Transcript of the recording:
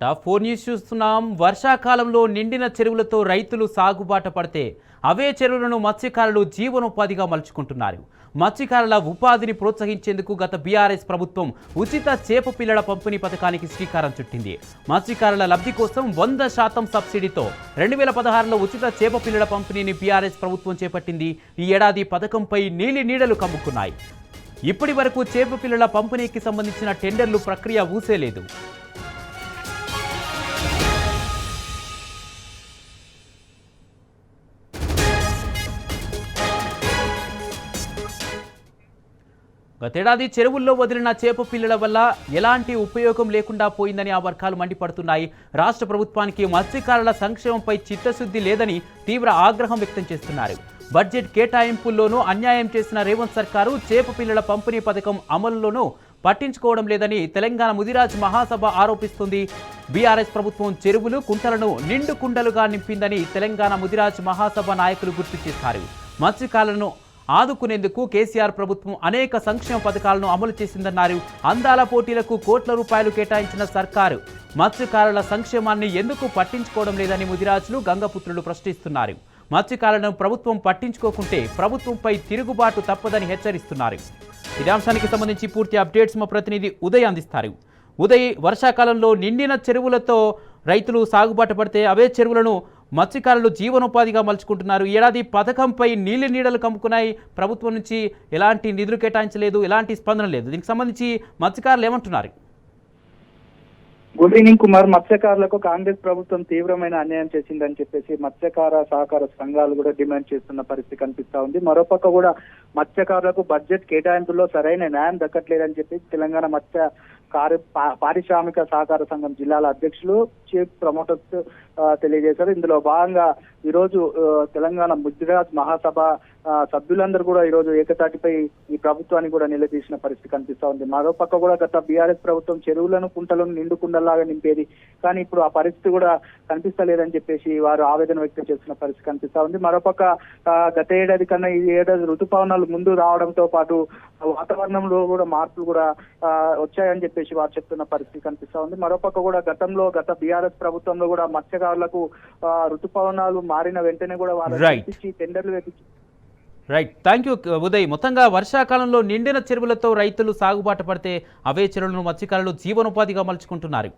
Top 4 news చూస్తున్నాం. వర్షాకాలంలో నిండిన చెరువులతో రైతులు సాగుబాట పడితే అవే చెరువులను మత్స్యకారులు జీవనోపాధిగా మలుచుకుంటున్నారు. మత్స్యకారుల ఉపాధిని ప్రోత్సహించేందుకు గత బీఆర్ఎస్ ప్రభుత్వం ఉచిత చేప పిల్లల పంపిణీ పథకానికి శ్రీకారం చుట్టింది. మత్స్యకారుల లబ్ధి కోసం 100% సబ్సిడీతో 2016లో ఉచిత చేప పిల్లల పంపిణీని బీఆర్ఎస్ ప్రభుత్వం చేపట్టింది. ఈ ఏడాది పథకంపై నీళ్లు కమ్ముకున్నాయి. ఇప్పటి వరకు చేప పిల్లల పంపిణీకి సంబంధించిన టెండర్లు ప్రక్రియ ఊసేలేదు. గతేడాది చెరువుల్లో వదిలిన చేప పిల్లల వల్ల ఎలాంటి ఉపయోగం లేకుండా పోయిందని ఆ వర్గాలు మండిపడుతున్నాయి. రాష్ట్ర ప్రభుత్వానికి మత్స్యకారుల సంక్షేమంపై చిత్తశుద్ధి లేదని తీవ్ర ఆగ్రహం వ్యక్తం చేస్తున్నారు. బడ్జెట్ కేటాయింపుల్లోనూ అన్యాయం చేసిన రేవంత్ సర్కారు చేప పిల్లల పంపిణీ పథకం అమలులోనూ పట్టించుకోవడం లేదని తెలంగాణ ముదిరాజ్ మహాసభ ఆరోపిస్తుంది. బీఆర్ఎస్ ప్రభుత్వం చెరువులు కుంటలను నిండు కుండలుగా నింపిందని తెలంగాణ ముదిరాజ్ మహాసభ నాయకులు గుర్తు చేశారు. మత్స్యకారులను ఆదుకునేందుకు కేసీఆర్ ప్రభుత్వం అనేక సంక్షేమ పథకాలను అమలు చేసిందన్నారు. అందాల పోటీలకు కోట్ల రూపాయలు కేటాయించిన సర్కారు మత్స్యకారుల సంక్షేమాన్ని ఎందుకు పట్టించుకోవడం లేదని ముదిరాజులు గంగపుత్రులు ప్రశ్నిస్తున్నారు. మత్స్యకారులను ప్రభుత్వం పట్టించుకోకుంటే ప్రభుత్వంపై తిరుగుబాటు తప్పదని హెచ్చరిస్తున్నారు. ఇదే అంశానికి సంబంధించి పూర్తి అప్డేట్స్ మా ప్రతినిధి ఉదయ్ అందిస్తారు. ఉదయ్, వర్షాకాలంలో నిండిన చెరువులతో రైతులు సాగుబాటు పడితే అవే చెరువులను మత్స్యకారులు జీవనోపాధిగా మలుచుకుంటున్నారు. ఏడాది పథకంపై నీళ్లు కమ్ముకున్నాయి. ప్రభుత్వం నుంచి ఎలాంటి నిధులు కేటాయించలేదు, ఎలాంటి స్పందన లేదు. దీనికి సంబంధించి మత్స్యకారులు ఏమంటున్నారు? Good evening Kumar. మత్స్యకారులకు కాంగ్రెస్ ప్రభుత్వం తీవ్రమైన అన్యాయం చేసిందని చెప్పేసి మత్స్యకార సహకార సంఘాలు కూడా డిమాండ్ చేస్తున్న పరిస్థితి కనిపిస్తా ఉంది. మరోపక్క కూడా మత్స్యకారులకు బడ్జెట్ కేటాయింపుల్లో సరైన న్యాయం దక్కట్లేదని చెప్పి తెలంగాణ మత్స్య పారిశ్రామిక సహకార సంఘం జిల్లాల అధ్యక్షులు చీఫ్ ప్రమోటర్స్ తెలియజేశారు. ఇందులో భాగంగా ఈరోజు తెలంగాణ ముదిరాజ్ మహాసభ సభ్యులందరూ కూడా ఈరోజు ఏకతాటిపై ఈ ప్రభుత్వాన్ని కూడా నిలదీసిన పరిస్థితి కనిపిస్తా ఉంది. మరోపక్క కూడా గత బీఆర్ఎస్ ప్రభుత్వం చెరువులను కుంటలను నిండు కుండల్లాగా నింపేది, కానీ ఇప్పుడు ఆ పరిస్థితి కూడా కనిపిస్తలేదని చెప్పేసి వారు ఆవేదన వ్యక్తం చేస్తున్న పరిస్థితి కనిపిస్తా ఉంది. మరోపక్క గత ఏడాది కన్నా ఈ ఏడాది ఋతుపవనాలు ముందు రావడంతో పాటు వాతావరణంలో కూడా మార్పులు కూడా వచ్చాయని చెప్పేసి వారు చెప్తున్న పరిస్థితి కనిపిస్తా ఉంది. మరోపక్క కూడా గత బీఆర్ఎస్ ప్రభుత్వంలో కూడా మత్స్యకారులకు ఋతుపవనాలు మారిన వెంటనే కూడా వారు టెండర్లు వేపించి రైట్. Thank you Uday. మొత్తంగా వర్షాకాలంలో నిండిన చెరువులతో రైతులు సాగుబాటు పడితే అవే చెరువులను మత్స్యకారులు జీవనోపాధిగా మలుచుకుంటున్నారు.